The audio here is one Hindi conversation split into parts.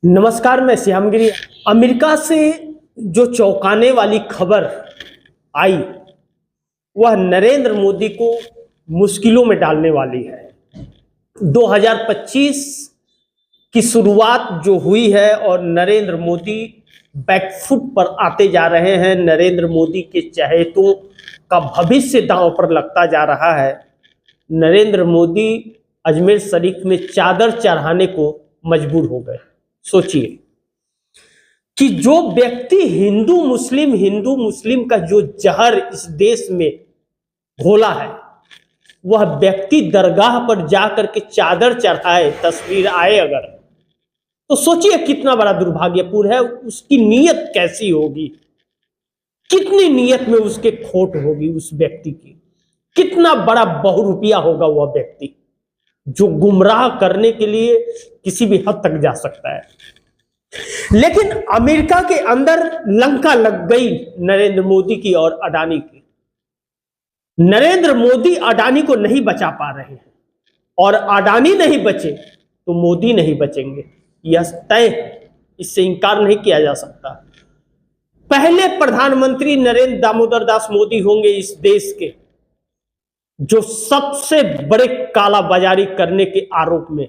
नमस्कार, मैं श्यामगिरी। अमेरिका से जो चौंकाने वाली खबर आई वह नरेंद्र मोदी को मुश्किलों में डालने वाली है। 2025 की शुरुआत जो हुई है और नरेंद्र मोदी बैकफुट पर आते जा रहे हैं। नरेंद्र मोदी के चहेतों का भविष्य दांव पर लगता जा रहा है। नरेंद्र मोदी अजमेर शरीफ में चादर चढ़ाने को मजबूर हो गए। सोचिए कि जो व्यक्ति हिंदू मुस्लिम का जो जहर इस देश में घोला है, वह व्यक्ति दरगाह पर जाकर के चादर चढ़ाए, तस्वीर आए अगर, तो सोचिए कितना बड़ा दुर्भाग्यपूर्ण है। उसकी नीयत कैसी होगी, कितनी नीयत में उसके खोट होगी उस व्यक्ति की, कितना बड़ा बहुरूपिया होगा वह व्यक्ति जो गुमराह करने के लिए किसी भी हद तक जा सकता है। लेकिन अमेरिका के अंदर लंका लग गई नरेंद्र मोदी की और अडानी की। नरेंद्र मोदी अडानी को नहीं बचा पा रहे हैं और अडानी नहीं बचे तो मोदी नहीं बचेंगे, यह तय है, इससे इंकार नहीं किया जा सकता। पहले प्रधानमंत्री नरेंद्र दामोदर दास मोदी होंगे इस देश के जो सबसे बड़े कालाबाजारी करने के आरोप में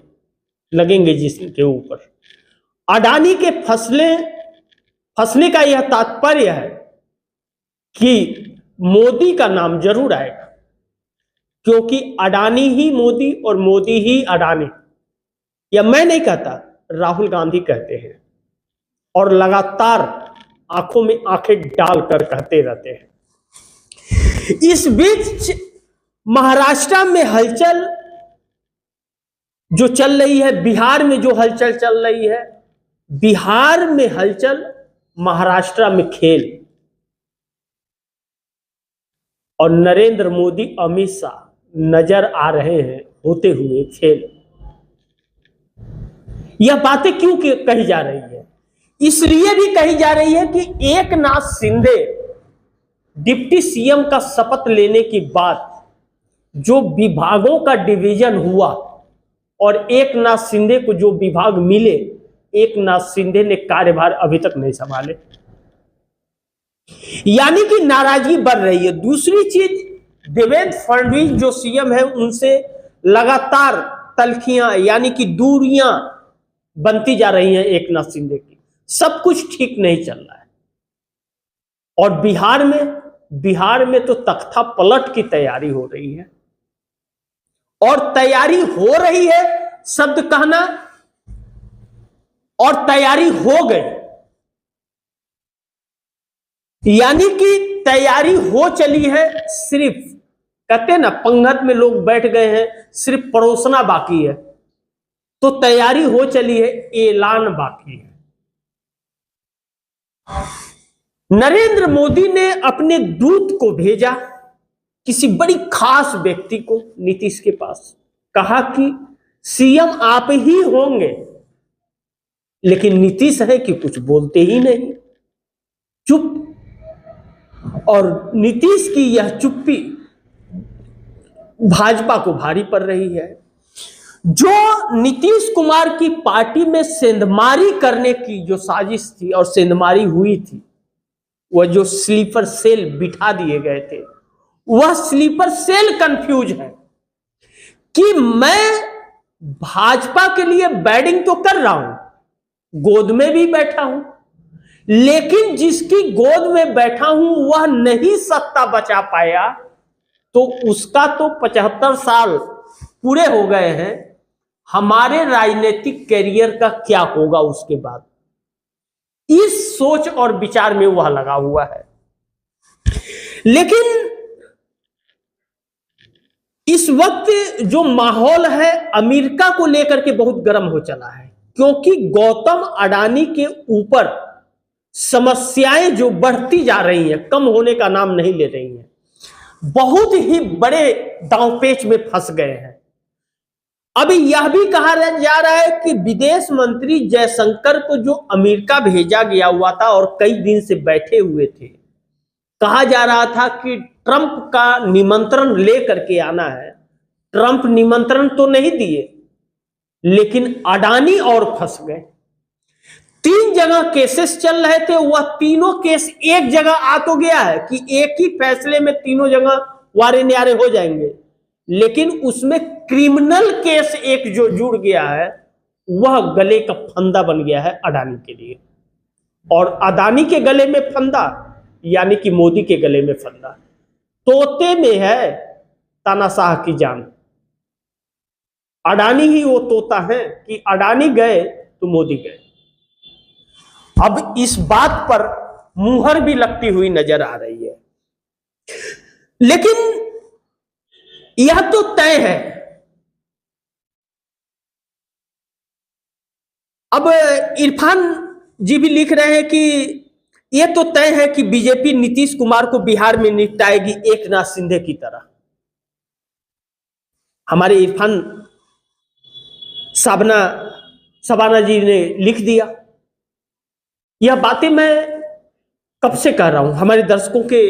लगेंगे जिसके ऊपर। अडानी के फंसने का यह तात्पर्य है कि मोदी का नाम जरूर आएगा, क्योंकि अडानी ही मोदी और मोदी ही अडानी। यह मैं नहीं कहता, राहुल गांधी कहते हैं और लगातार आंखों में आंखें डालकर कहते रहते हैं। इस बीच महाराष्ट्र में हलचल जो चल रही है, बिहार में जो हलचल चल रही है, बिहार में हलचल, महाराष्ट्र में खेल। और नरेंद्र मोदी अमित शाह नजर आ रहे हैं होते हुए खेल। यह बातें क्यों कही जा रही है? इसलिए भी कही जा रही है कि एकनाथ शिंदे डिप्टी सीएम का शपथ लेने के बाद जो विभागों का डिवीजन हुआ और एकनाथ शिंदे को जो विभाग मिले, एकनाथ शिंदे ने कार्यभार अभी तक नहीं संभाले, यानी कि नाराजगी बढ़ रही है। दूसरी चीज, देवेंद्र फडणवीस जो सीएम है उनसे लगातार तलखियां यानी कि दूरियां बनती जा रही हैं एकनाथ शिंदे की। सब कुछ ठीक नहीं चल रहा है। और बिहार में तो तख्ता पलट की तैयारी हो रही है। और तैयारी हो रही है शब्द कहना, और तैयारी हो गई, यानी कि तैयारी हो चली है। सिर्फ कहते ना, पंगत में लोग बैठ गए हैं, सिर्फ परोसना बाकी है। तो तैयारी हो चली है, ऐलान बाकी है। नरेंद्र मोदी ने अपने दूत को भेजा किसी बड़ी खास व्यक्ति को, नीतीश के पास, कहा कि सीएम आप ही होंगे। लेकिन नीतीश है कि कुछ बोलते ही नहीं, चुप। और नीतीश की यह चुप्पी भाजपा को भारी पड़ रही है। जो नीतीश कुमार की पार्टी में सेंधमारी करने की जो साजिश थी और सेंधमारी हुई थी, वह जो स्लीपर सेल बिठा दिए गए थे, वह स्लीपर सेल कंफ्यूज है कि मैं भाजपा के लिए बैटिंग तो कर रहा हूं, गोद में भी बैठा हूं, लेकिन जिसकी गोद में बैठा हूं वह नहीं सत्ता बचा पाया, तो उसका तो 75 साल पूरे हो गए हैं। हमारे राजनीतिक कैरियर का क्या होगा उसके बाद? इस सोच और विचार में वह लगा हुआ है। लेकिन इस वक्त जो माहौल है अमेरिका को लेकर के बहुत गर्म हो चला है, क्योंकि गौतम अडानी के ऊपर समस्याएं जो बढ़ती जा रही हैं, कम होने का नाम नहीं ले रही हैं। बहुत ही बड़े दांवपेच में फंस गए हैं। अभी यह भी कहा जा रहा है कि विदेश मंत्री जयशंकर को जो अमेरिका भेजा गया हुआ था और कई दिन से बैठे हुए थे, कहा जा रहा था कि ट्रंप का निमंत्रण लेकर के आना है। ट्रंप निमंत्रण तो नहीं दिए, लेकिन अडानी और फंस गए। 3 जगह केसेस चल रहे थे, वह तीनों केस एक जगह आ तो गया है कि एक ही फैसले में तीनों जगह वारे न्यारे हो जाएंगे, लेकिन उसमें क्रिमिनल केस एक जो जुड़ गया है वह गले का फंदा बन गया है अडानी के लिए। और अडानी के गले में फंदा यानी कि मोदी के गले में फंदा। तोते में है तानाशाह की जान। अडानी ही वो तोता है कि अडानी गए तो मोदी गए। अब इस बात पर मुहर भी लगती हुई नजर आ रही है, लेकिन यह तो तय है। अब इरफान जी भी लिख रहे हैं कि यह तो तय है कि बीजेपी नीतीश कुमार को बिहार में निपटाएगी एकनाथ शिंदे की तरह। हमारे इरफान सबाना जी ने लिख दिया। यह बातें मैं कब से कह रहा हूं, हमारे दर्शकों के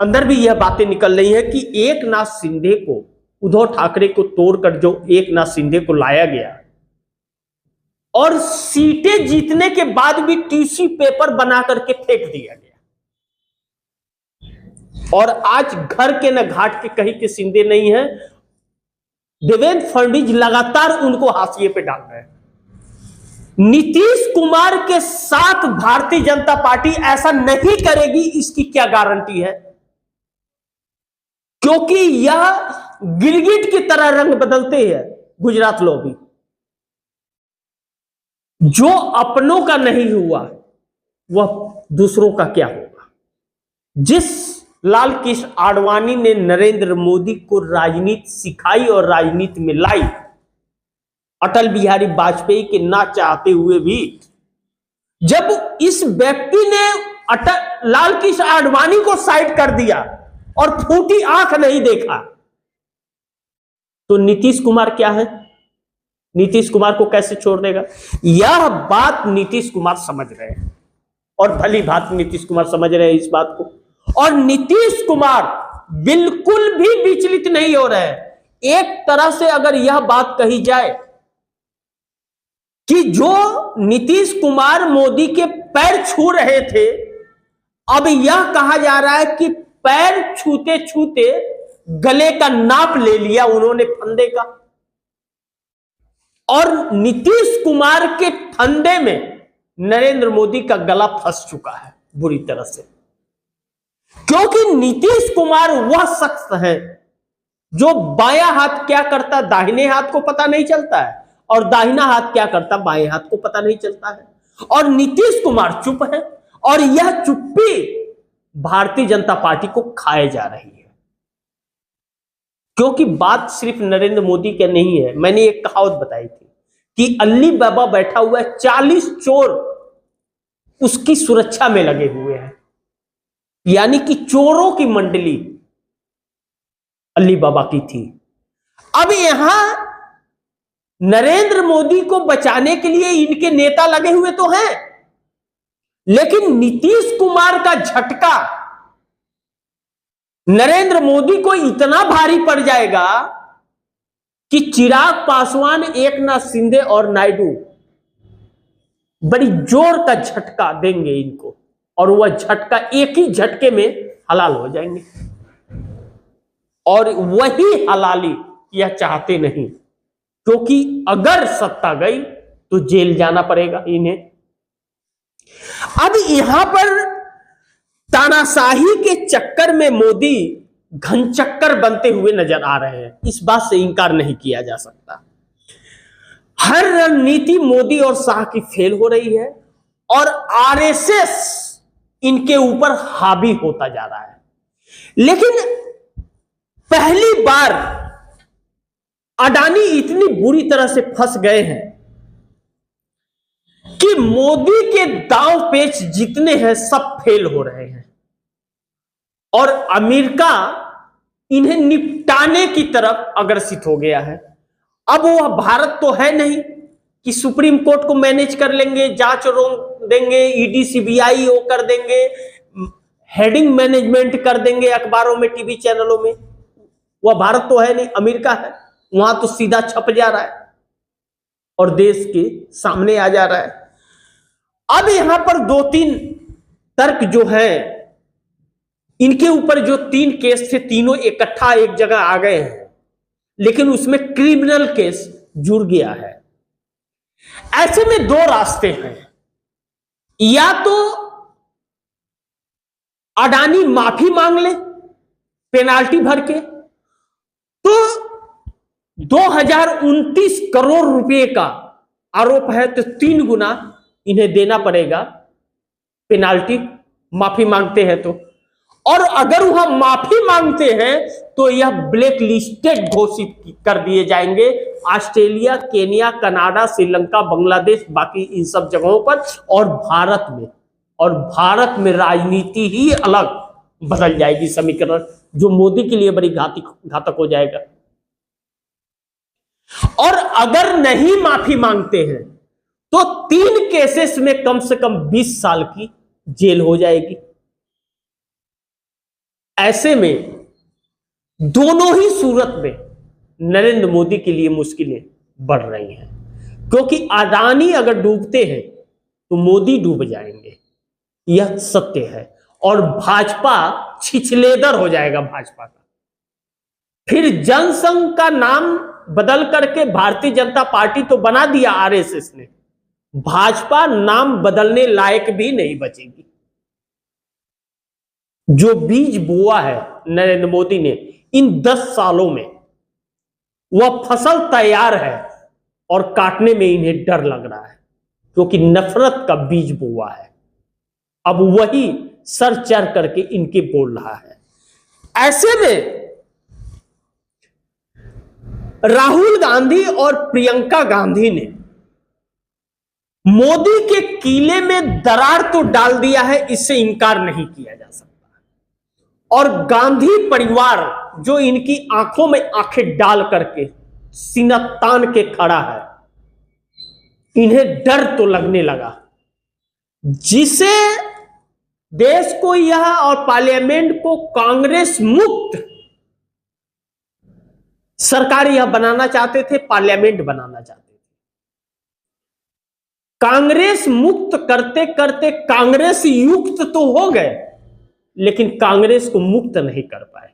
अंदर भी यह बातें निकल रही है कि एकनाथ शिंदे को, उद्धव ठाकरे को तोड़कर जो एकनाथ शिंदे को लाया गया और सीटें जीतने के बाद भी टीसी पेपर बना करके फेंक दिया गया, और आज घर के न घाट के कहीं के शिंदे नहीं है। देवेंद्र फडणवीस लगातार उनको हाशिए पे डाल रहे हैं। नीतीश कुमार के साथ भारतीय जनता पार्टी ऐसा नहीं करेगी, इसकी क्या गारंटी है? क्योंकि यह गिरगिट की तरह रंग बदलते हैं गुजरात लॉबी। जो अपनों का नहीं हुआ वह दूसरों का क्या होगा? जिस लाल कृष्ण आडवाणी ने नरेंद्र मोदी को राजनीति सिखाई और राजनीति में लाई, अटल बिहारी वाजपेयी के ना चाहते हुए भी, जब इस व्यक्ति ने लाल कृष्ण आडवाणी को साइड कर दिया और फूटी आंख नहीं देखा, तो नीतीश कुमार क्या है? नीतीश कुमार को कैसे छोड़ देगा? यह बात नीतीश कुमार समझ रहे हैं, और भली भांति नीतीश कुमार समझ रहे हैं इस बात को। और नीतीश कुमार बिल्कुल भी विचलित नहीं हो रहे हैं। एक तरह से अगर यह बात कही जाए कि जो नीतीश कुमार मोदी के पैर छू रहे थे, अब यह कहा जा रहा है कि पैर छूते छूते गले का नाप ले लिया उन्होंने फंदे का, और नीतीश कुमार के फंदे में नरेंद्र मोदी का गला फंस चुका है बुरी तरह से। क्योंकि नीतीश कुमार वह शख्स है जो बायां हाथ क्या करता दाहिने हाथ को पता नहीं चलता है, और दाहिना हाथ क्या करता बाएं हाथ को पता नहीं चलता है। और नीतीश कुमार चुप है, और यह चुप्पी भारतीय जनता पार्टी को खाए जा रही है। क्योंकि बात सिर्फ नरेंद्र मोदी के नहीं है। मैंने एक कहावत बताई थी कि अली बाबा बैठा हुआ है, 40 चोर उसकी सुरक्षा में लगे हुए हैं, यानी कि चोरों की मंडली अली बाबा की थी। अब यहां नरेंद्र मोदी को बचाने के लिए इनके नेता लगे हुए तो हैं, लेकिन नीतीश कुमार का झटका नरेंद्र मोदी को इतना भारी पड़ जाएगा कि चिराग पासवान, एकनाथ शिंदे और नायडू बड़ी जोर का झटका देंगे इनको, और वह झटका एक ही झटके में हलाल हो जाएंगे। और वही हलाली यह चाहते नहीं, क्योंकि अगर सत्ता गई तो जेल जाना पड़ेगा इन्हें। अब यहां पर तानाशाही के चक्कर में मोदी घनचक्कर बनते हुए नजर आ रहे हैं, इस बात से इंकार नहीं किया जा सकता। हर रणनीति मोदी और शाह की फेल हो रही है, और आरएसएस इनके ऊपर हावी होता जा रहा है। लेकिन पहली बार अडानी इतनी बुरी तरह से फंस गए हैं कि मोदी के दांव पेच जितने हैं सब फेल हो रहे हैं, और अमेरिका इन्हें निपटाने की तरफ अग्रसित हो गया है। अब वह भारत तो है नहीं कि सुप्रीम कोर्ट को मैनेज कर लेंगे, जांच रोक देंगे, ईडी सीबीआई वो कर देंगे, हेडिंग मैनेजमेंट कर देंगे अखबारों में, टीवी चैनलों में। वह भारत तो है नहीं, अमेरिका है। वहां तो सीधा छप जा रहा है और देश के सामने आ जा रहा है। अब यहां पर दो तीन तर्क जो है, इनके ऊपर जो तीन केस थे तीनों इकट्ठा एक जगह आ गए हैं, लेकिन उसमें क्रिमिनल केस जुड़ गया है। ऐसे में दो रास्ते हैं, या तो अडानी माफी मांग ले पेनाल्टी भर के, तो 2029 करोड़ रुपए का आरोप है, तो 3 गुना इन्हें देना पड़ेगा पेनाल्टी, माफी मांगते हैं तो। और अगर वह माफी मांगते हैं तो यह ब्लैक लिस्टेड घोषित कर दिए जाएंगे Australia, Kenya, Canada, Sri Lanka, Bangladesh, बाकी इन सब जगहों पर, और भारत में राजनीति ही अलग बदल जाएगी, समीकरण जो मोदी के लिए बड़ी घातक हो जाएगा। और अगर नहीं माफी मांगते हैं तो 3 केसेस में कम से कम 20 साल की जेल हो जाएगी। ऐसे में दोनों ही सूरत में नरेंद्र मोदी के लिए मुश्किलें बढ़ रही हैं, क्योंकि अडानी अगर डूबते हैं तो मोदी डूब जाएंगे, यह सत्य है। और भाजपा छिछलेदर हो जाएगा भाजपा का। फिर जनसंघ का नाम बदल करके भारतीय जनता पार्टी तो बना दिया आरएसएस ने, भाजपा नाम बदलने लायक भी नहीं बचेगी। जो बीज बोआ है नरेंद्र मोदी ने इन 10 सालों में, वह फसल तैयार है और काटने में इन्हें डर लग रहा है, क्योंकि नफरत का बीज बोआ है। अब वही सर चढ़ करके इनके बोल रहा है। ऐसे में राहुल गांधी और प्रियंका गांधी ने मोदी के कीले में दरार तो डाल दिया है, इससे इनकार नहीं किया जा सकता। और गांधी परिवार जो इनकी आंखों में आंखें डाल करके सीना तान के खड़ा है, इन्हें डर तो लगने लगा, जिसे देश को यह और पार्लियामेंट को कांग्रेस मुक्त सरकार यह बनाना चाहते थे, पार्लियामेंट बनाना चाहते थे। कांग्रेस मुक्त करते करते कांग्रेस युक्त तो हो गए, लेकिन कांग्रेस को मुक्त नहीं कर पाए।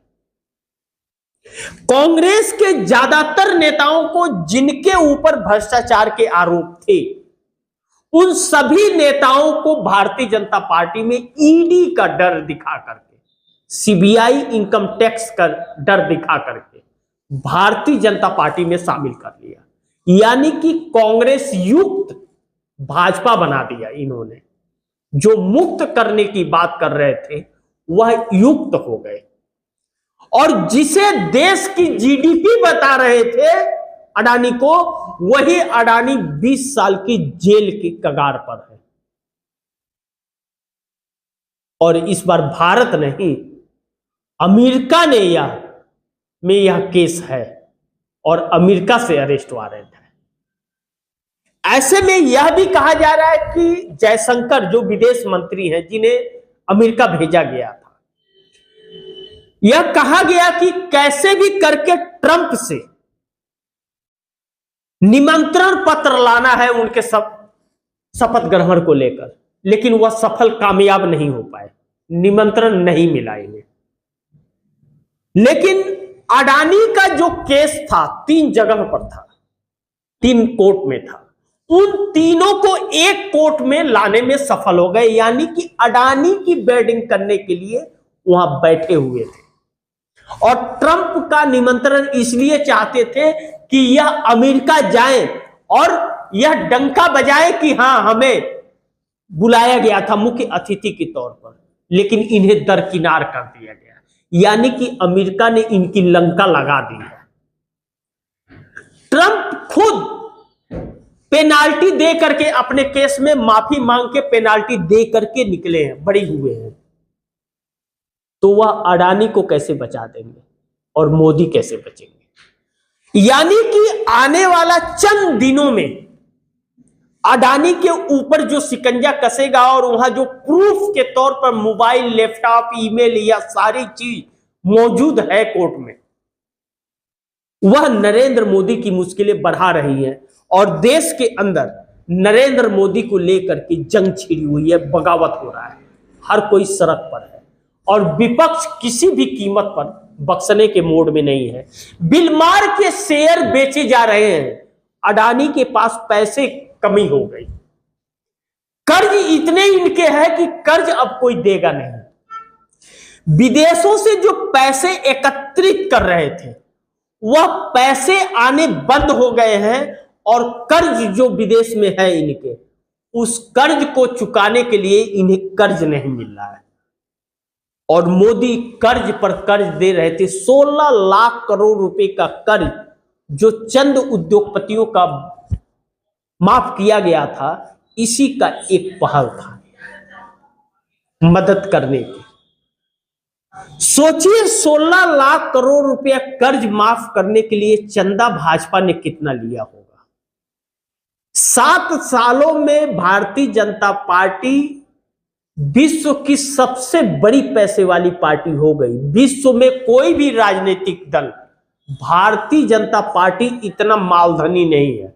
कांग्रेस के ज्यादातर नेताओं को जिनके ऊपर भ्रष्टाचार के आरोप थे, उन सभी नेताओं को भारतीय जनता पार्टी में ईडी का डर दिखा करके, सीबीआई इनकम टैक्स का डर दिखा करके भारतीय जनता पार्टी में शामिल कर लिया। यानी कि कांग्रेस युक्त भाजपा बना दिया इन्होंने। जो मुक्त करने की बात कर रहे थे वह युक्त हो गए, और जिसे देश की जीडीपी बता रहे थे अडानी को, वही अडानी 20 साल की जेल की कगार पर है। और इस बार भारत नहीं, अमेरिका ने यह केस है और अमेरिका से अरेस्ट वारंट है। ऐसे में यह भी कहा जा रहा है कि जयशंकर जो विदेश मंत्री हैं, जिन्हें अमेरिका भेजा गया था, यह कहा गया कि कैसे भी करके ट्रंप से निमंत्रण पत्र लाना है उनके शपथ ग्रहण को लेकर, लेकिन वह सफल कामयाब नहीं हो पाए, निमंत्रण नहीं मिला इन्हें। लेकिन अडानी का जो केस था 3 जगह पर था, 3 कोर्ट में था, उन तीनों को एक कोर्ट में लाने में सफल हो गए। यानी कि अडानी की बेडिंग करने के लिए वहां बैठे हुए थे, और ट्रंप का निमंत्रण इसलिए चाहते थे कि यह अमेरिका जाए और यह डंका बजाए कि हां हमें बुलाया गया था मुख्य अतिथि के तौर पर, लेकिन इन्हें दरकिनार कर दिया गया। यानी कि अमेरिका ने इनकी लंका लगा दी है। ट्रंप खुद पेनाल्टी दे करके अपने केस में माफी मांग के पेनाल्टी दे करके निकले हैं, बड़े हुए हैं। तो वह अडानी को कैसे बचा देंगे और मोदी कैसे बचेंगे? यानी कि आने वाला चंद दिनों में अडानी के ऊपर जो शिकंजा कसेगा और वहां जो प्रूफ के तौर पर मोबाइल, लैपटॉप, ईमेल या सारी चीज मौजूद है कोर्ट में, वह नरेंद्र मोदी की मुश्किलें बढ़ा रही है और देश के अंदर नरेंद्र मोदी को लेकर के जंग छिड़ी हुई है, बगावत हो रहा है, हर कोई सड़क पर है और विपक्ष किसी भी कीमत पर बख्शने के मोड में नहीं है। बिलमार के शेयर बेचे जा रहे हैं, अडानी के पास पैसे कमी हो गई, कर्ज इतने इनके हैं कि कर्ज अब कोई देगा नहीं। विदेशों से जो पैसे एकत्रित कर रहे थे वह पैसे आने बंद हो गए हैं और कर्ज जो विदेश में है इनके, उस कर्ज को चुकाने के लिए इन्हें कर्ज नहीं मिल रहा है और मोदी कर्ज पर कर्ज दे रहे थे। 16 लाख करोड़ रुपए का कर्ज जो चंद उद्योगपतियों का माफ किया गया था, इसी का एक पहल था मदद करने की। सोचिए 16 लाख करोड़ रुपया कर्ज माफ करने के लिए चंदा भाजपा ने कितना लिया होगा। 7 सालों में भारतीय जनता पार्टी विश्व की सबसे बड़ी पैसे वाली पार्टी हो गई। विश्व में कोई भी राजनीतिक दल भारतीय जनता पार्टी इतना मालधनी नहीं है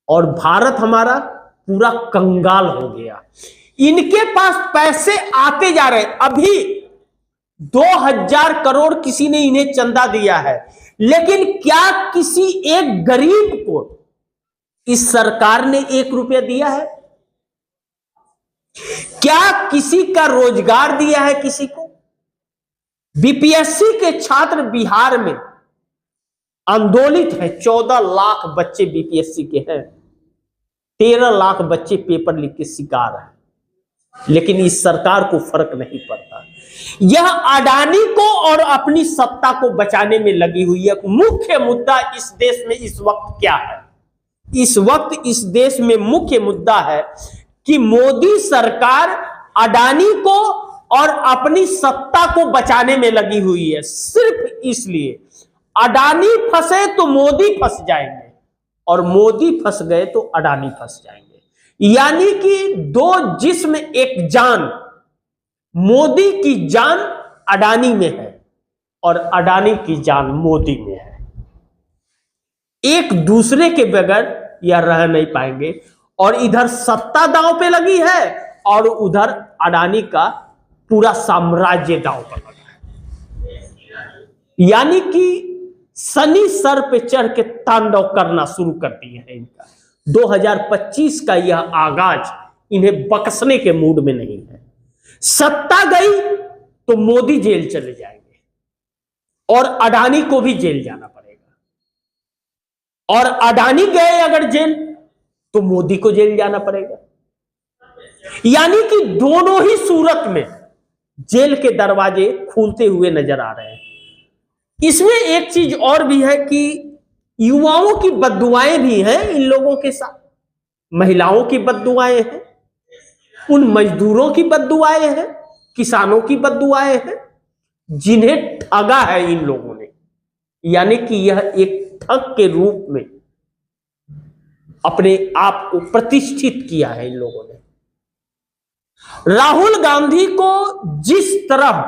और भारत हमारा पूरा कंगाल हो गया। इनके पास पैसे आते जा रहे, अभी 2000 करोड़ किसी ने इन्हें चंदा दिया है, लेकिन क्या किसी एक गरीब को इस सरकार ने 1 रुपया दिया है? क्या किसी का रोजगार दिया है किसी को? बीपीएससी के छात्र बिहार में आंदोलित है, 14 लाख बच्चे बीपीएससी के हैं, 13 लाख बच्चे पेपर लीक के शिकार हैं, लेकिन इस सरकार को फर्क नहीं पड़ता। यह अडानी को और अपनी सत्ता को बचाने में लगी हुई है। मुख्य मुद्दा इस देश में इस वक्त क्या है? इस वक्त इस देश में मुख्य मुद्दा है कि मोदी सरकार अडानी को और अपनी सत्ता को बचाने में लगी हुई है। सिर्फ इसलिए अडानी फंसे तो मोदी फंस जाएंगे और मोदी फंस गए तो अडानी फंस जाएंगे। यानी कि 2 जिस्म एक जान। मोदी की जान अडानी में है और अडानी की जान मोदी में है। एक दूसरे के बगैर यह रह नहीं पाएंगे और इधर सत्ता दांव पे लगी है और उधर अडानी का पूरा साम्राज्य दांव पर लगा है। यानी कि शनि सर पे चढ़ के तांडव करना शुरू कर दिए हैं इनका। 2025 का यह आगाज इन्हें बख्शने के मूड में नहीं है। सत्ता गई तो मोदी जेल चले जाएंगे और अडानी को भी जेल जाना पड़ेगा और अडानी गए अगर जेल तो मोदी को जेल जाना पड़ेगा। यानी कि दोनों ही सूरत में जेल के दरवाजे खुलते हुए नजर आ रहे हैं। इसमें एक चीज और भी है कि युवाओं की बद्दुआएं भी हैं इन लोगों के साथ, महिलाओं की बद्दुआएं हैं, उन मजदूरों की बद्दुआएं हैं, किसानों की बद्दुआएं हैं जिन्हें ठगा है इन लोगों ने। यानी कि यह एक ठग के रूप में अपने आप को प्रतिष्ठित किया है इन लोगों ने। राहुल गांधी को जिस तरह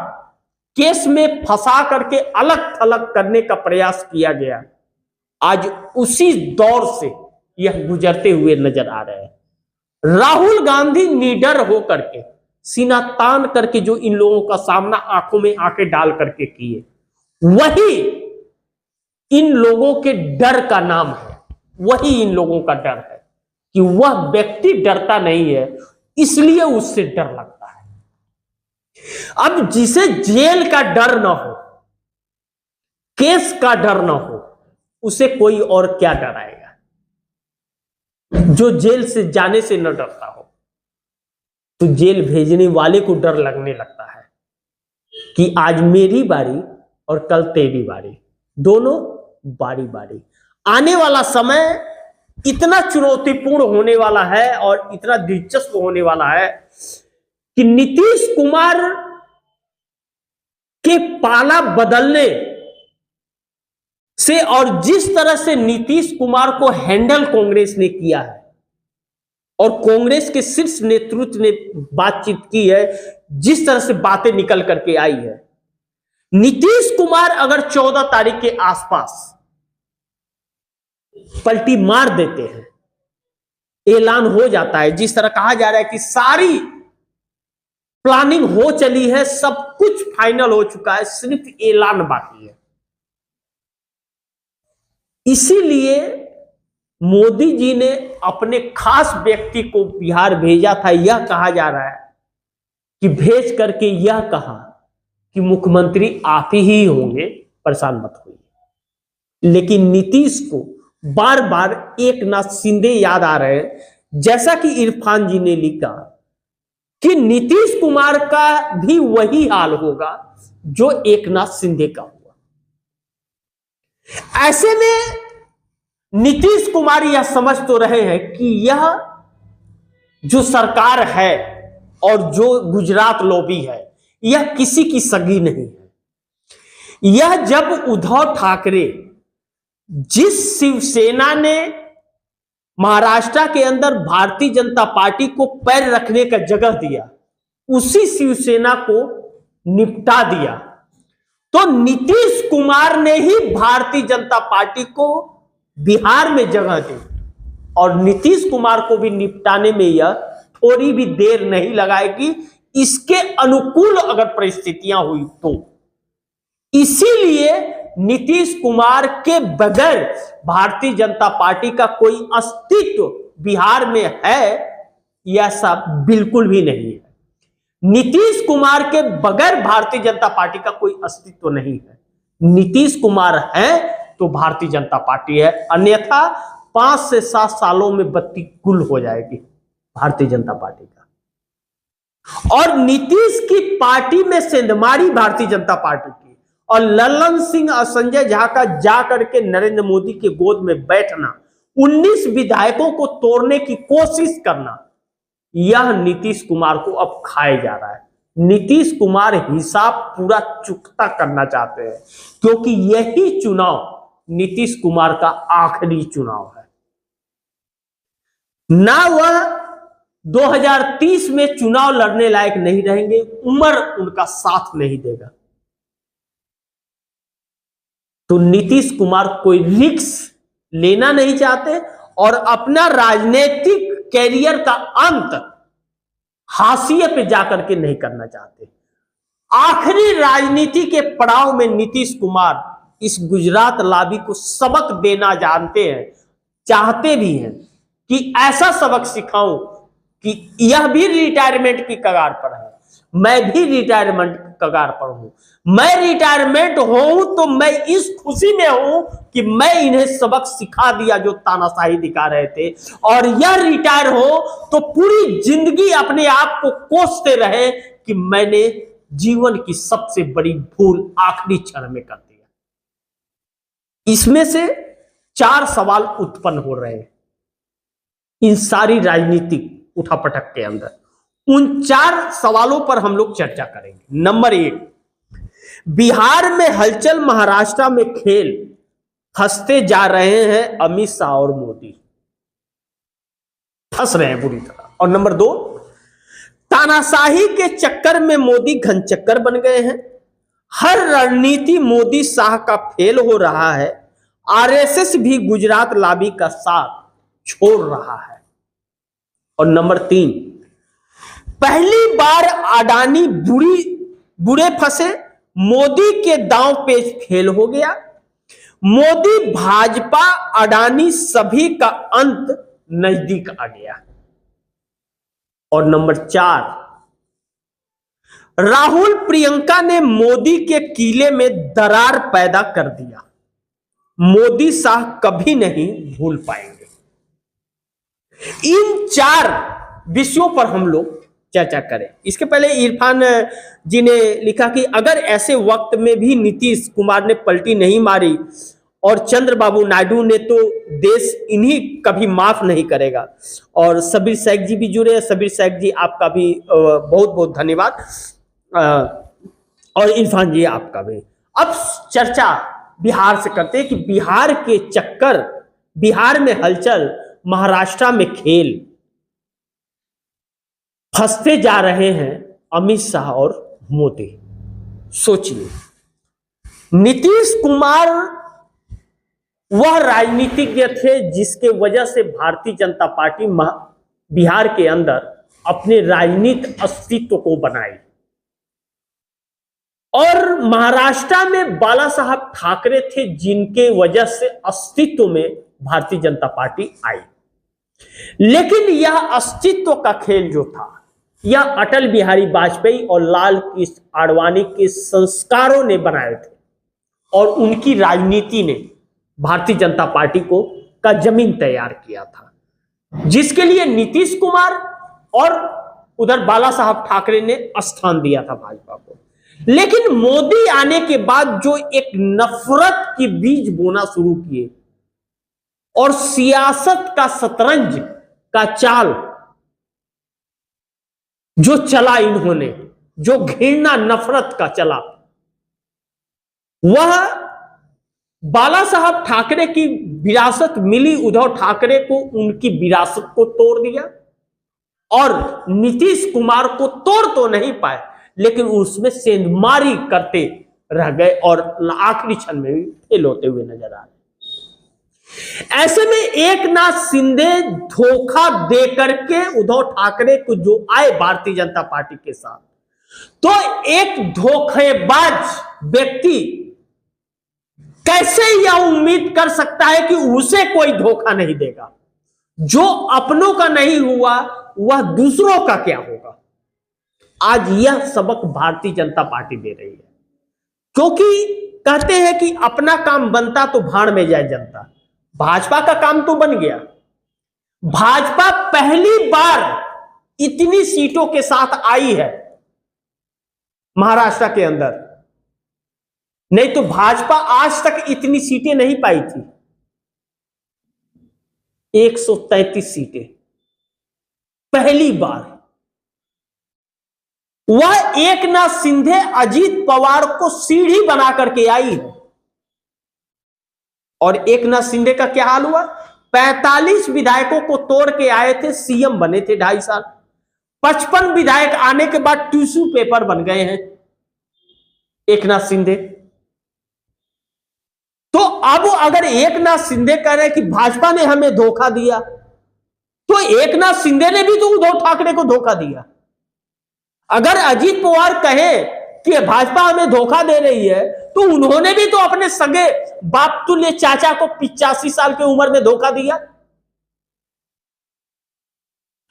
केस में फंसा करके अलग थलग करने का प्रयास किया गया, आज उसी दौर से यह गुजरते हुए नजर आ रहे हैं। राहुल गांधी निडर होकर के, सीना तान करके जो इन लोगों का सामना आंखों में आंखें डाल करके किए, वही इन लोगों के डर का नाम है। वही इन लोगों का डर है कि वह व्यक्ति डरता नहीं है, इसलिए उससे डर लगता है। अब जिसे जेल का डर ना हो, केस का डर ना हो, उसे कोई और क्या डराएगा? जो जेल से जाने से न डरता हो तो जेल भेजने वाले को डर लगने लगता है कि आज मेरी बारी और कल तेरी बारी, दोनों बारी बारी। आने वाला समय इतना चुनौतीपूर्ण होने वाला है और इतना दिलचस्प होने वाला है कि नीतीश कुमार के पाला बदलने से और जिस तरह से नीतीश कुमार को हैंडल कांग्रेस ने किया है और कांग्रेस के शीर्ष नेतृत्व ने बातचीत की है, जिस तरह से बातें निकल करके आई है, नीतीश कुमार अगर 14 तारीख के आसपास पलटी मार देते हैं ऐलान हो जाता है, जिस तरह कहा जा रहा है कि सारी प्लानिंग हो चली है, सब कुछ फाइनल हो चुका है, सिर्फ ऐलान बाकी है। इसीलिए मोदी जी ने अपने खास व्यक्ति को बिहार भेजा था। यह कहा जा रहा है कि भेज करके यह कहा कि मुख्यमंत्री आप ही होंगे, परेशान मत होइए। लेकिन नीतीश को बार बार एकनाथ शिंदे याद आ रहे हैं, जैसा कि इरफान जी ने लिखा कि नीतीश कुमार का भी वही हाल होगा जो एकनाथ शिंदे का हुआ। ऐसे में नीतीश कुमार यह समझ तो रहे हैं कि यह जो सरकार है और जो गुजरात लॉबी है, यह किसी की सगी नहीं है। यह जब उद्धव ठाकरे, जिस शिवसेना ने महाराष्ट्र के अंदर भारतीय जनता पार्टी को पैर रखने का जगह दिया, उसी शिवसेना को निपटा दिया, तो नीतीश कुमार ने ही भारतीय जनता पार्टी को बिहार में जगह दी। और नीतीश कुमार को भी निपटाने में यह थोड़ी भी देर नहीं लगाएगी, इसके अनुकूल अगर परिस्थितियां हुई तो। इसीलिए नीतीश कुमार के बगैर भारतीय जनता पार्टी का कोई अस्तित्व बिहार में है, यह सब बिल्कुल भी नहीं है। नीतीश कुमार के बगैर भारतीय जनता पार्टी का कोई अस्तित्व नहीं है। नीतीश कुमार है तो भारतीय जनता पार्टी है, अन्यथा 5 से 7 सालों में बत्ती गुल हो जाएगी भारतीय जनता पार्टी का। और नीतीश की पार्टी में सेंधमारी भारतीय जनता पार्टी की, और लल्लन सिंह और संजय झा का जाकर के नरेंद्र मोदी के गोद में बैठना, 19 विधायकों को तोड़ने की कोशिश करना, यह नीतीश कुमार को अब खाए जा रहा है। नीतीश कुमार हिसाब पूरा चुकता करना चाहते हैं, क्योंकि यही चुनाव नीतीश कुमार का आखिरी चुनाव है। ना वह 2030 में चुनाव लड़ने लायक नहीं रहेंगे, उम्र उनका साथ नहीं देगा। तो नीतीश कुमार कोई रिस्क लेना नहीं चाहते और अपना राजनीतिक कैरियर का अंत हाशिए पे जाकर के नहीं करना चाहते। आखिरी राजनीति के पड़ाव में नीतीश कुमार इस गुजरात लॉबी को सबक देना जानते हैं, चाहते भी हैं कि ऐसा सबक सिखाऊं कि यह भी रिटायरमेंट की कगार पर है, मैं भी रिटायरमेंट कगार पर हूं। मैं रिटायरमेंट हूं तो मैं इस खुशी में हूं कि मैं इन्हें सबक सिखा दिया जो तानाशाही दिखा रहे थे, और यह रिटायर हो तो पूरी जिंदगी अपने आप को कोसते रहे कि मैंने जीवन की सबसे बड़ी भूल आखिरी क्षण में कर दिया। इसमें से 4 सवाल उत्पन्न हो रहे हैं इन सारी राजनीतिक उठापटक के अंदर। उन 4 सवालों पर हम लोग चर्चा करेंगे। नंबर 1, बिहार में हलचल, महाराष्ट्र में खेल, फंसते जा रहे हैं अमित शाह और मोदी, फंस रहे हैं बुरी तरह। और नंबर 2, तानाशाही के चक्कर में मोदी घनचक्कर बन गए हैं, हर रणनीति मोदी शाह का फेल हो रहा है, आरएसएस भी गुजरात लॉबी का साथ छोड़ रहा है। और नंबर 3, पहली बार अडानी बुरे फंसे, मोदी के दांव पेच फेल हो गया, मोदी भाजपा अडानी सभी का अंत नजदीक आ गया। और नंबर 4, राहुल प्रियंका ने मोदी के किले में दरार पैदा कर दिया, मोदी शाह कभी नहीं भूल पाएंगे। इन 4 विषयों पर हम लोग चर्चा करें। इसके पहले इरफान जी ने लिखा कि अगर ऐसे वक्त में भी नीतीश कुमार ने पलटी नहीं मारी और चंद्रबाबू नायडू ने, तो देश इन्हीं कभी माफ नहीं करेगा। और सबीर शेख जी भी जुड़े हैं। सबीर शेख जी आपका भी बहुत बहुत धन्यवाद, और इरफान जी आपका भी। अब चर्चा बिहार से करते हैं कि बिहार के चक्कर, बिहार में हलचल, महाराष्ट्र में खेल, फंसते जा रहे हैं अमित शाह और मोदी। सोचिए, नीतीश कुमार वह राजनीतिज्ञ थे जिसके वजह से भारतीय जनता पार्टी बिहार के अंदर अपने राजनीतिक अस्तित्व को बनाई। और महाराष्ट्र में बाला साहब ठाकरे थे जिनके वजह से अस्तित्व में भारतीय जनता पार्टी आई। लेकिन यह अस्तित्व का खेल जो था, यह अटल बिहारी वाजपेयी और लाल कृष्ण आडवाणी के संस्कारों ने बनाए थे और उनकी राजनीति ने भारतीय जनता पार्टी को का जमीन तैयार किया था, जिसके लिए नीतीश कुमार और उधर बाला साहब ठाकरे ने स्थान दिया था भाजपा को। लेकिन मोदी आने के बाद जो एक नफरत के बीज बोना शुरू किए और सियासत का शतरंज का चाल जो चला इन्होंने, जो घृणा नफरत का चला, वह बाला साहब ठाकरे की विरासत मिली उद्धव ठाकरे को, उनकी विरासत को तोड़ दिया और नीतीश कुमार को तोड़ तो नहीं पाए लेकिन उसमें सेंधमारी करते रह गए और आखिरी क्षण में भी फेल होते हुए नजर आ रहे। ऐसे में एकनाथ शिंदे धोखा दे करके उद्धव ठाकरे को जो आए भारतीय जनता पार्टी के साथ, तो एक धोखेबाज व्यक्ति कैसे यह उम्मीद कर सकता है कि उसे कोई धोखा नहीं देगा? जो अपनों का नहीं हुआ वह दूसरों का क्या होगा? आज यह सबक भारतीय जनता पार्टी दे रही है, क्योंकि कहते हैं कि अपना काम बनता तो भाड़ में जाए जनता। भाजपा का काम तो बन गया। भाजपा पहली बार इतनी सीटों के साथ आई है महाराष्ट्र के अंदर, नहीं तो भाजपा आज तक इतनी सीटें नहीं पाई थी। 133 सीटें पहली बार। वह एकनाथ शिंदे अजीत पवार को सीढ़ी बना करके आई है और एकनाथ शिंदे का क्या हाल हुआ? 45 विधायकों को तोड़ के आए थे, सीएम बने थे 2.5 साल। 55 विधायक आने के बाद टिश्यू पेपर बन गए हैं एकनाथ शिंदे। तो अब अगर एकनाथ शिंदे कह रहे हैं कि भाजपा ने हमें धोखा दिया, तो एकनाथ शिंदे ने भी तो उद्धव ठाकरे को धोखा दिया। अगर अजीत पवार कहे कि भाजपा हमें धोखा दे रही है, तो उन्होंने भी तो अपने सगे बाप तुल्य चाचा को 85 साल की उम्र में धोखा दिया।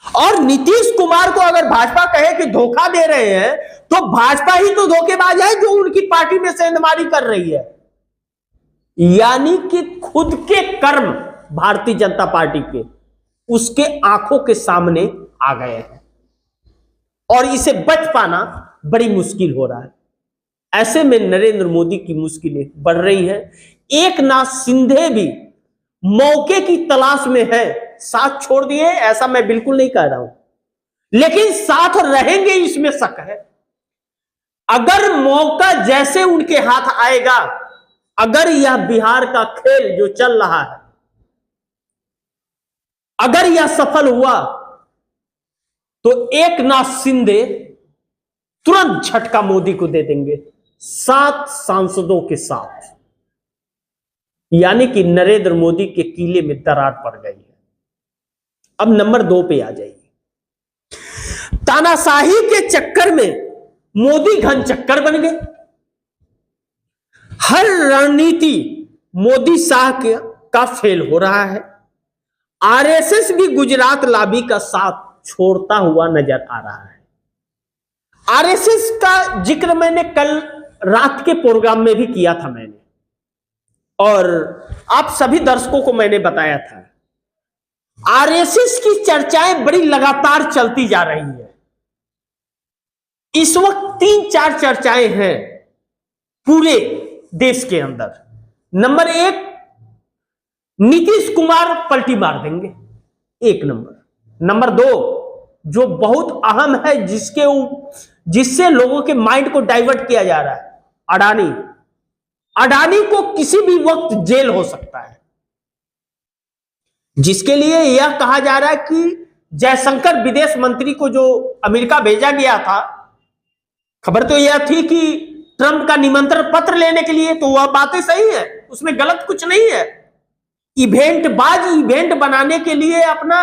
और नीतीश कुमार को अगर भाजपा कहे कि धोखा दे रहे हैं, तो भाजपा ही तो धोखेबाज है जो उनकी पार्टी में सेंधमारी कर रही है। यानी कि खुद के कर्म भारतीय जनता पार्टी के उसके आंखों के सामने आ गए हैं और इसे बच पाना बड़ी मुश्किल हो रहा है। ऐसे में नरेंद्र मोदी की मुश्किलें बढ़ रही हैं। एकनाथ शिंदे भी मौके की तलाश में है। साथ छोड़ दिए ऐसा मैं बिल्कुल नहीं कह रहा हूं, लेकिन साथ रहेंगे इसमें शक है। अगर मौका जैसे उनके हाथ आएगा, अगर यह बिहार का खेल जो चल रहा है, अगर यह सफल हुआ, तो एकनाथ शिंदे तुरंत झटका मोदी को दे देंगे 7 सांसदों के साथ। यानी कि नरेंद्र मोदी के किले में दरार पड़ गई है। अब नंबर 2 पे आ जाइए। तानाशाही के चक्कर में मोदी घन चक्कर बन गए। हर रणनीति मोदी शाह का फेल हो रहा है। आरएसएस भी गुजरात लॉबी का साथ छोड़ता हुआ नजर आ रहा है। आरएसएस का जिक्र मैंने कल रात के प्रोग्राम में भी किया था मैंने, और आप सभी दर्शकों को मैंने बताया था। आरएसएस की चर्चाएं बड़ी लगातार चलती जा रही है। इस वक्त 3-4 चर्चाएं हैं पूरे देश के अंदर। नंबर 1, नीतीश कुमार पलटी मार देंगे, 1 नंबर। नंबर 2, जो बहुत अहम है, जिससे लोगों के माइंड को डाइवर्ट किया जा रहा है, अडानी को किसी भी वक्त जेल हो सकता है, जिसके लिए यह कहा जा रहा है कि जयशंकर विदेश मंत्री को जो अमेरिका भेजा गया था, खबर तो यह थी कि ट्रंप का निमंत्रण पत्र लेने के लिए, तो वह बातें सही है, उसमें गलत कुछ नहीं है। इवेंट बनाने के लिए अपना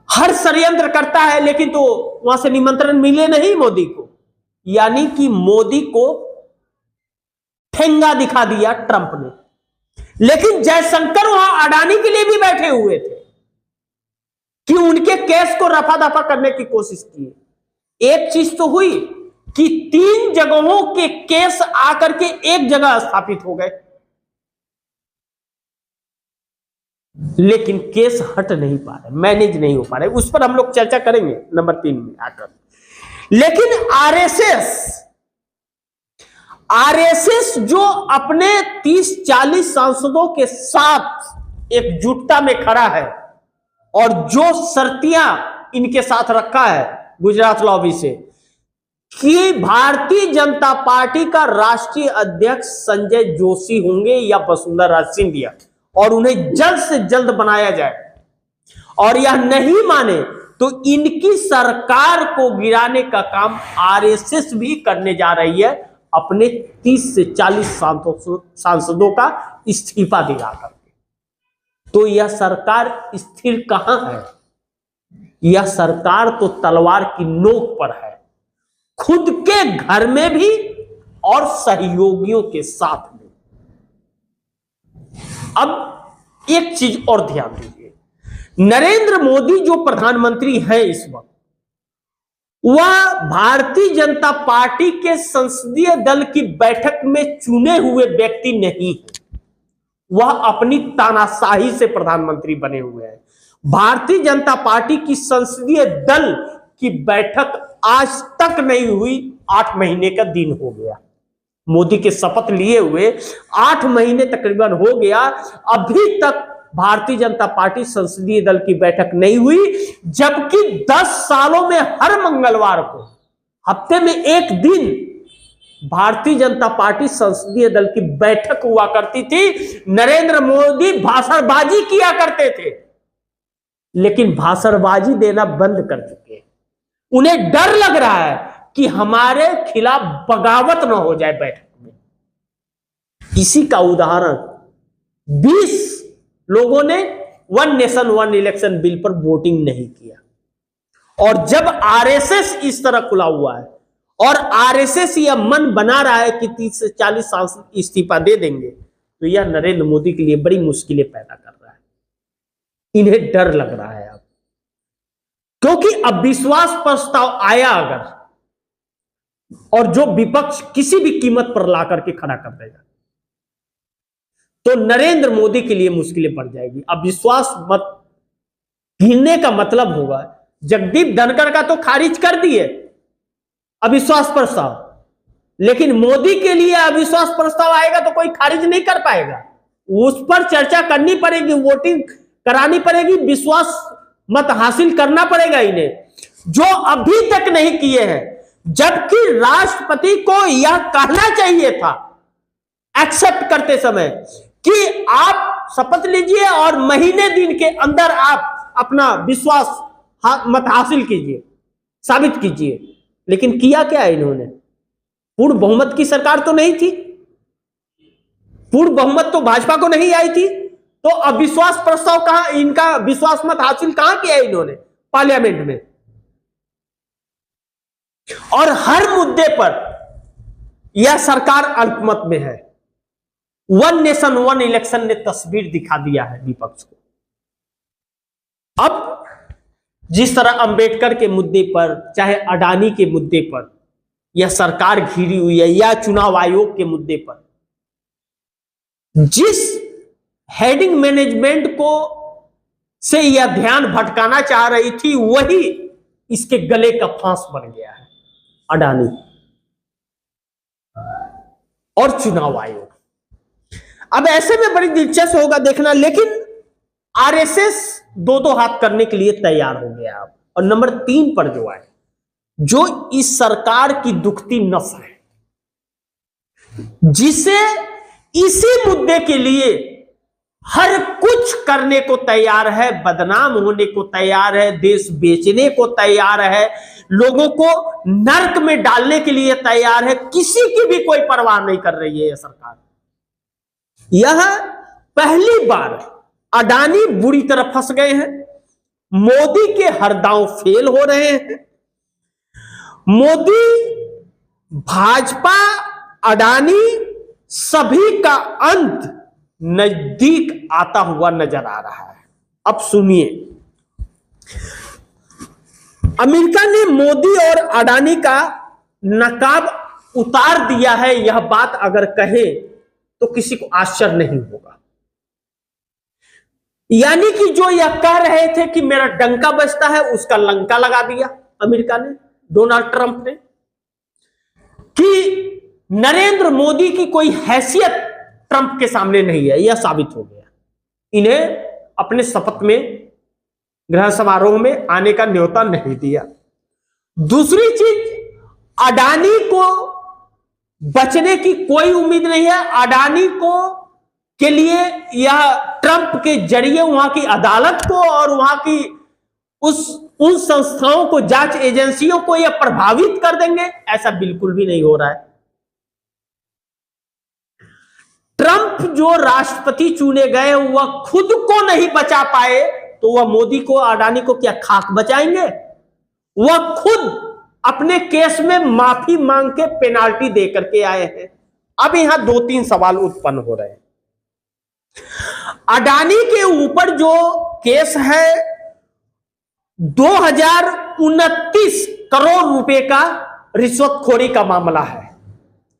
हर षड्यंत्र करता है, लेकिन तो वहां से निमंत्रण मिले नहीं मोदी को। यानी कि मोदी को ठेंगा दिखा दिया ट्रंप ने। लेकिन जयशंकर वहां अडानी के लिए भी बैठे हुए थे कि उनके केस को रफा दफा करने की कोशिश की। एक चीज तो हुई कि 3 जगहों के केस आकर के एक जगह स्थापित हो गए, लेकिन केस हट नहीं पा रहे, मैनेज नहीं हो पा रहे। उस पर हम लोग चर्चा करेंगे नंबर 3 में आकर। लेकिन आरएसएस जो अपने 30-40 सांसदों के साथ एकजुटता में खड़ा है और जो शर्तियां इनके साथ रखा है गुजरात लॉबी से कि भारतीय जनता पार्टी का राष्ट्रीय अध्यक्ष संजय जोशी होंगे या वसुंधरा सिंधिया, और उन्हें जल्द से जल्द बनाया जाए, और यह नहीं माने तो इनकी सरकार को गिराने का काम आरएसएस भी करने जा रही है, अपने 30 से 40 सांसदों का इस्तीफा दिला करके। तो यह सरकार स्थिर कहां है? यह सरकार तो तलवार की नोक पर है, खुद के घर में भी और सहयोगियों के साथ में। अब एक चीज और ध्यान दीजिए, नरेंद्र मोदी जो प्रधानमंत्री है इस वक्त, वह भारतीय जनता पार्टी के संसदीय दल की बैठक में चुने हुए व्यक्ति नहीं है। वह अपनी तानाशाही से प्रधानमंत्री बने हुए हैं। भारतीय जनता पार्टी की संसदीय दल की बैठक आज तक नहीं हुई। 8 महीने का दिन हो गया, मोदी के शपथ लिए हुए 8 महीने तकरीबन हो गया, अभी तक भारतीय जनता पार्टी संसदीय दल की बैठक नहीं हुई। जबकि 10 सालों में हर मंगलवार को हफ्ते में एक दिन भारतीय जनता पार्टी संसदीय दल की बैठक हुआ करती थी। नरेंद्र मोदी भाषणबाजी किया करते थे, लेकिन भाषणबाजी देना बंद कर चुके हैं। उन्हें डर लग रहा है कि हमारे खिलाफ बगावत न हो जाए बैठक में। इसी का उदाहरण 20 लोगों ने 1 नेशन 1 इलेक्शन बिल पर वोटिंग नहीं किया, और जब आरएसएस इस तरह खुला हुआ है और आरएसएस यह मन बना रहा है कि 30 से 40 सांसद इस्तीफा दे देंगे, तो यह नरेंद्र मोदी के लिए बड़ी मुश्किलें पैदा कर रहा है। इन्हें डर लग रहा है अब, क्योंकि अब विश्वास प्रस्ताव आया अगर, और जो विपक्ष किसी भी कीमत पर ला करके खड़ा कर देगा, तो नरेंद्र मोदी के लिए मुश्किलें बढ़ जाएगी। अब विश्वास मत गिरने का मतलब होगा, जगदीप धनखड़ का तो खारिज कर दिए अविश्वास प्रस्ताव, लेकिन मोदी के लिए अविश्वास प्रस्ताव आएगा तो कोई खारिज नहीं कर पाएगा। उस पर चर्चा करनी पड़ेगी, वोटिंग करानी पड़ेगी, विश्वास मत हासिल करना पड़ेगा इन्हें, जो अभी तक नहीं किए हैं। जबकि राष्ट्रपति को यह कहना चाहिए था एक्सेप्ट करते समय कि आप शपथ लीजिए और महीने दिन के अंदर आप अपना विश्वास मत हासिल कीजिए, साबित कीजिए। लेकिन किया क्या इन्होंने? पूर्ण बहुमत की सरकार तो नहीं थी, पूर्ण बहुमत तो भाजपा को नहीं आई थी, तो अविश्वास प्रस्ताव कहां, इनका विश्वास मत हासिल कहां किया इन्होंने? पार्लियामेंट में। और हर मुद्दे पर यह सरकार अल्पमत में है। 1 नेशन 1 इलेक्शन ने तस्वीर दिखा दिया है विपक्ष को। अब जिस तरह अंबेडकर के मुद्दे पर, चाहे अडानी के मुद्दे पर यह सरकार घिरी हुई है, या चुनाव आयोग के मुद्दे पर, जिस हेडिंग मैनेजमेंट को से यह ध्यान भटकाना चाह रही थी, वही इसके गले का फांस बन गया है, अडानी और चुनाव आयोग। अब ऐसे में बड़ी दिलचस्प होगा देखना, लेकिन आरएसएस 2-2 हाथ करने के लिए तैयार हो गया अब। और नंबर 3 पर जो है, जो इस सरकार की दुखती नस है, जिसे इसी मुद्दे के लिए हर कुछ करने को तैयार है, बदनाम होने को तैयार है, देश बेचने को तैयार है, लोगों को नर्क में डालने के लिए तैयार है, किसी की भी कोई परवाह नहीं कर रही है यह सरकार। यह पहली बार अडानी बुरी तरह फंस गए हैं, मोदी के हर दांव फेल हो रहे हैं। मोदी, भाजपा, अडानी सभी का अंत नजदीक आता हुआ नजर आ रहा है। अब सुनिए, अमेरिका ने मोदी और अडानी का नकाब उतार दिया है, यह बात अगर कहे तो किसी को आश्चर्य नहीं होगा। यानी कि जो यह कह रहे थे कि मेरा डंका बजता है, उसका लंका लगा दिया अमेरिका ने, डोनाल्ड ट्रंप ने, कि नरेंद्र मोदी की कोई हैसियत ट्रंप के सामने नहीं है, यह साबित हो गया। इन्हें अपने शपथ में, गृह समारोह में आने का न्योता नहीं दिया। दूसरी चीज, अडानी को बचने की कोई उम्मीद नहीं है। अडानी को के लिए यह ट्रंप के जरिए वहां की अदालत को और वहां की उन संस्थाओं को, जांच एजेंसियों को यह प्रभावित कर देंगे, ऐसा बिल्कुल भी नहीं हो रहा है। ट्रंप जो राष्ट्रपति चुने गए वह खुद को नहीं बचा पाए तो वह मोदी को, अडानी को क्या खाक बचाएंगे? वह खुद अपने केस में माफी मांग के पेनाल्टी दे करके आए हैं। अब यहां 2-3 सवाल उत्पन्न हो रहे हैं। अडानी के ऊपर जो केस है 2029 करोड़ रुपए का रिश्वतखोरी का मामला है,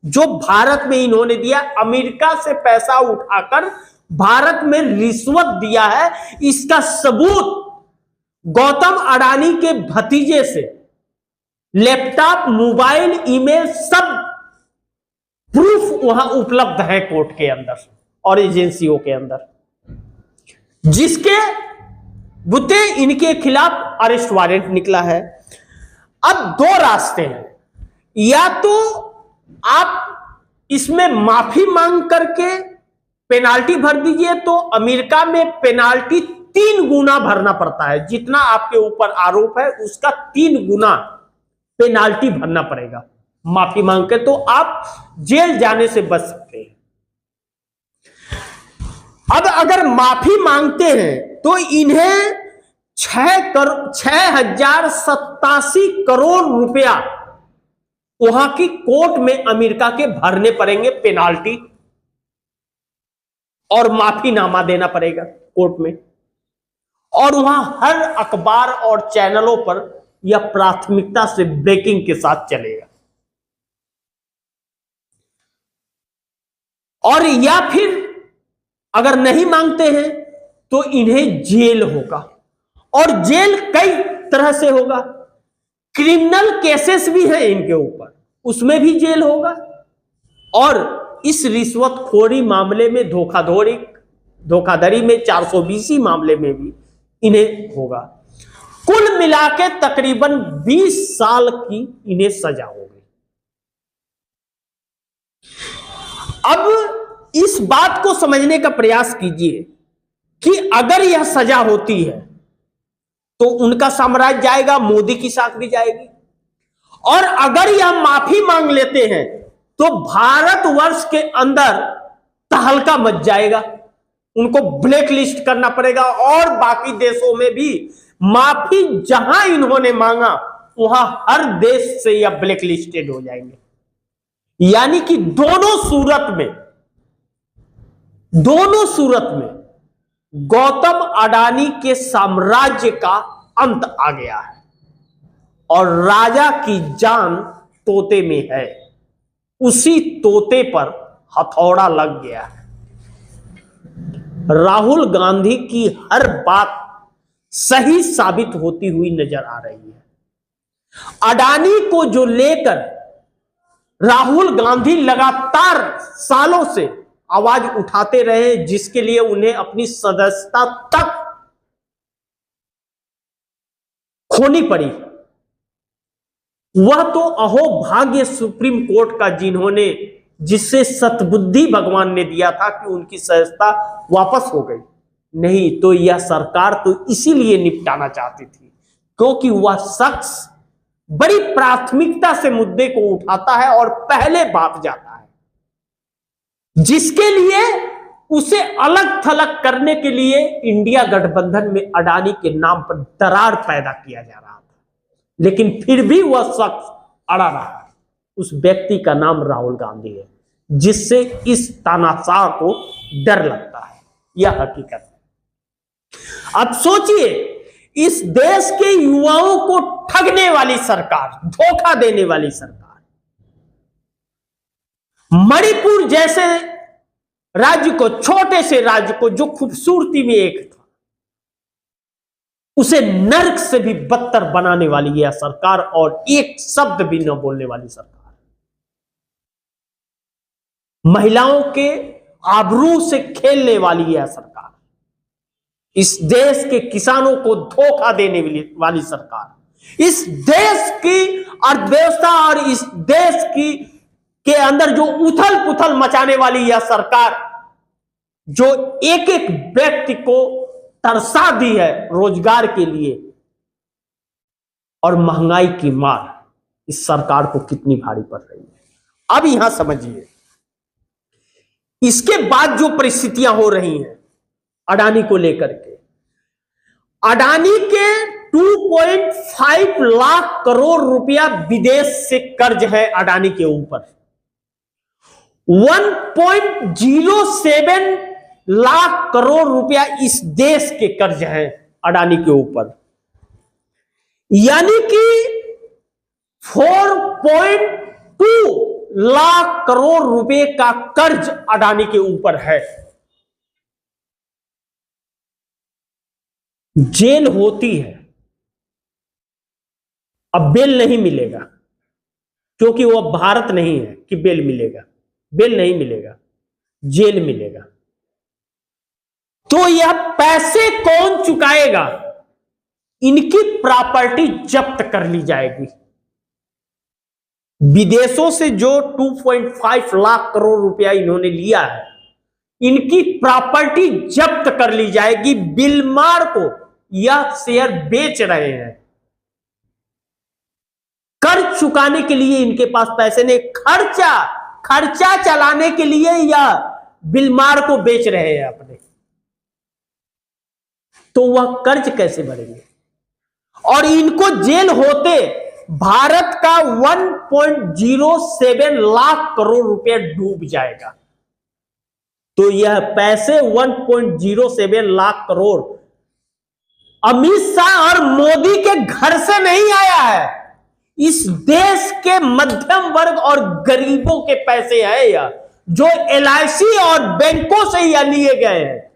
जो भारत में इन्होंने दिया। अमेरिका से पैसा उठाकर भारत में रिश्वत दिया है, इसका सबूत गौतम अडानी के भतीजे से लैपटॉप, मोबाइल, ईमेल, सब प्रूफ वहां उपलब्ध है कोर्ट के अंदर और एजेंसियों के अंदर, जिसके बुते इनके खिलाफ अरेस्ट वारंट निकला है। अब 2 रास्ते हैं, या तो आप इसमें माफी मांग करके पेनाल्टी भर दीजिए, तो अमेरिका में पेनाल्टी 3 गुना भरना पड़ता है, जितना आपके ऊपर आरोप है उसका 3 गुना पेनाल्टी भरना पड़ेगा माफी मांग के, तो आप जेल जाने से बच सकते हैं। अब अगर माफी मांगते हैं तो इन्हें 6,087 करोड़ रुपया वहां की कोर्ट में अमेरिका के भरने पड़ेंगे पेनाल्टी, और माफीनामा देना पड़ेगा कोर्ट में, और वहां हर अखबार और चैनलों पर यह प्राथमिकता से ब्रेकिंग के साथ चलेगा। और या फिर अगर नहीं मांगते हैं तो इन्हें जेल होगा, और जेल कई तरह से होगा। क्रिमिनल केसेस भी हैं इनके ऊपर, उसमें भी जेल होगा, और इस रिश्वतखोरी मामले में, धोखाधड़ी में, 420 मामले में भी इन्हें होगा। कुल मिलाके तकरीबन 20 साल की इन्हें सजा होगी। अब इस बात को समझने का प्रयास कीजिए कि अगर यह सजा होती है तो उनका साम्राज्य जाएगा, मोदी की साख भी जाएगी, और अगर यह माफी मांग लेते हैं तो भारतवर्ष के अंदर तहलका मच जाएगा, उनको ब्लैक लिस्ट करना पड़ेगा, और बाकी देशों में भी माफी जहां इन्होंने मांगा वहां हर देश से यह ब्लैक लिस्टेड हो जाएंगे। यानी कि दोनों सूरत में गौतम अडानी के साम्राज्य का अंत आ गया है, और राजा की जान तोते में है, उसी तोते पर हथौड़ा लग गया है। राहुल गांधी की हर बात सही साबित होती हुई नजर आ रही है। अडानी को जो लेकर राहुल गांधी लगातार सालों से आवाज उठाते रहे, जिसके लिए उन्हें अपनी सदस्यता तक खोनी पड़ी, वह तो अहोभाग्य सुप्रीम कोर्ट का, जिससे सतबुद्धि भगवान ने दिया था कि उनकी सदस्यता वापस हो गई। नहीं तो यह सरकार तो इसीलिए निपटाना चाहती थी क्योंकि वह शख्स बड़ी प्राथमिकता से मुद्दे को उठाता है और पहले बात जाता है, जिसके लिए उसे अलग थलग करने के लिए इंडिया गठबंधन में अडानी के नाम पर दरार पैदा किया जा रहा था, लेकिन फिर भी वह शख्स अड़ा रहा। उस व्यक्ति का नाम राहुल गांधी है, जिससे इस तानाशाह को डर लगता है। यह हकीकत है। अब सोचिए, इस देश के युवाओं को ठगने वाली सरकार, धोखा देने वाली सरकार, मणिपुर जैसे राज्य को, छोटे से राज्य को जो खूबसूरती में एक था, उसे नर्क से भी बदतर बनाने वाली यह सरकार, और एक शब्द भी न बोलने वाली सरकार, महिलाओं के आबरू से खेलने वाली यह सरकार, इस देश के किसानों को धोखा देने वाली सरकार, इस देश की अर्थव्यवस्था और इस देश की के अंदर जो उथल पुथल मचाने वाली यह सरकार, जो एक एक व्यक्ति को तरसा दी है रोजगार के लिए, और महंगाई की मार इस सरकार को कितनी भारी पड़ रही है। अब यहां समझिए, इसके बाद जो परिस्थितियां हो रही हैं अडानी को लेकर के, अडानी के 2.5 लाख करोड़ रुपया विदेश से कर्ज है अडानी के ऊपर, 1.07 लाख करोड़ रुपया इस देश के कर्ज है अडानी के ऊपर, यानी कि 4.2 लाख करोड़ रुपए का कर्ज अडानी के ऊपर है। जेल होती है, अब बेल नहीं मिलेगा, क्योंकि वह भारत नहीं है कि बेल मिलेगा, बेल नहीं मिलेगा, जेल मिलेगा। तो यह पैसे कौन चुकाएगा? इनकी प्रॉपर्टी जब्त कर ली जाएगी। विदेशों से जो 2.5 लाख करोड़ रुपया इन्होंने लिया है, इनकी प्रॉपर्टी जब्त कर ली जाएगी। बिलमार को यह शेयर बेच रहे हैं, कर्ज चुकाने के लिए इनके पास पैसे नहीं, खर्चा चलाने के लिए यह बिलमार को बेच रहे हैं अपने, तो वह कर्ज कैसे भरेंगे? और इनको जेल होते भारत का 1.07 लाख करोड़ रुपया डूब जाएगा। तो यह पैसे 1.07 लाख करोड़ अमित शाह और मोदी के घर से नहीं आया है, इस देश के मध्यम वर्ग और गरीबों के पैसे हैं यह, जो LIC और बैंकों से यह लिए गए हैं।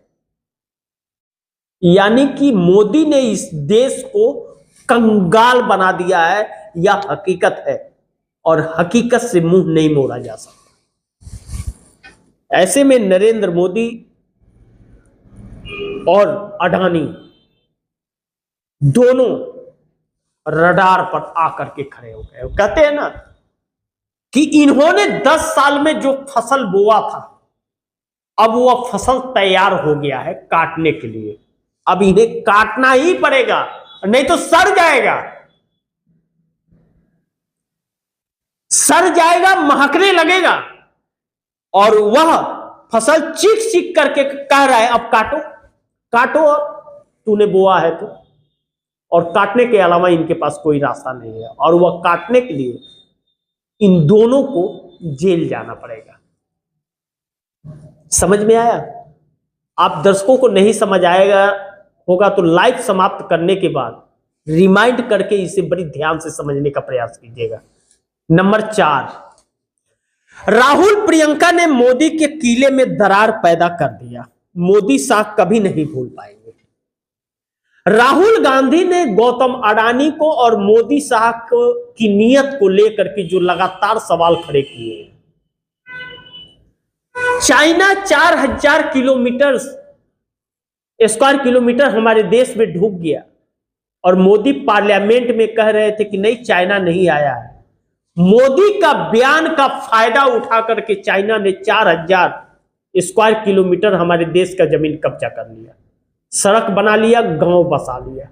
यानी कि मोदी ने इस देश को कंगाल बना दिया है, यह हकीकत है, और हकीकत से मुंह नहीं मोड़ा जा सकता। ऐसे में नरेंद्र मोदी और अडानी दोनों रडार पर आकर के खड़े हो गए। कहते हैं ना कि इन्होंने 10 साल में जो फसल बोआ था, अब वह फसल तैयार हो गया है काटने के लिए। अब इन्हें काटना ही पड़ेगा, नहीं तो सड़ जाएगा, महकने लगेगा, और वह फसल चीख चीख करके कह रहा है अब काटो, तूने बोआ है तो। और काटने के अलावा इनके पास कोई रास्ता नहीं है, और वह काटने के लिए इन दोनों को जेल जाना पड़ेगा। समझ में आया? आप दर्शकों को नहीं समझ आएगा होगा तो लाइव समाप्त करने के बाद रिमाइंड करके इसे बड़ी ध्यान से समझने का प्रयास कीजिएगा। नंबर 4, राहुल प्रियंका ने मोदी के किले में दरार पैदा कर दिया। मोदी शाह कभी नहीं भूल पाएंगे। राहुल गांधी ने गौतम अडानी को और मोदी शाह की नीयत को लेकर के जो लगातार सवाल खड़े किए हैं। चाइना 4000 स्क्वायर किलोमीटर हमारे देश में ढुक गया, और मोदी पार्लियामेंट में कह रहे थे कि नहीं, चाइना नहीं आया है। मोदी का बयान का फायदा उठा करके चाइना ने 4000 स्क्वायर किलोमीटर हमारे देश का जमीन कब्जा कर लिया, सड़क बना लिया, गांव बसा लिया।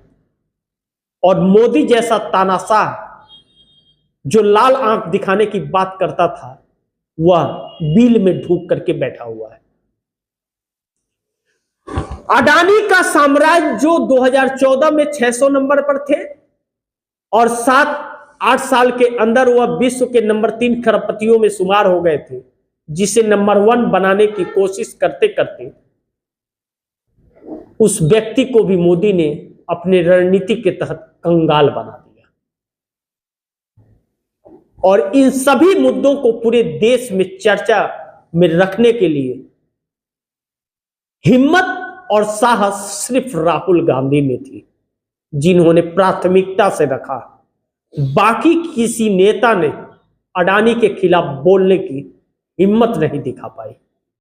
और मोदी जैसा तानाशाह जो लाल आंख दिखाने की बात करता था, वह बिल में ढूक करके बैठा हुआ है। अडानी का साम्राज्य जो 2014 में 600 नंबर पर थे और 7-8 साल के अंदर वह विश्व के नंबर 3 खरबपतियों में शुमार हो गए थे, जिसे नंबर 1 बनाने की कोशिश करते करते उस व्यक्ति को भी मोदी ने अपनी रणनीति के तहत कंगाल बना दिया। और इन सभी मुद्दों को पूरे देश में चर्चा में रखने के लिए हिम्मत और साहस सिर्फ राहुल गांधी में थी, जिन्होंने प्राथमिकता से रखा। बाकी किसी नेता ने अडानी के खिलाफ बोलने की हिम्मत नहीं दिखा पाई।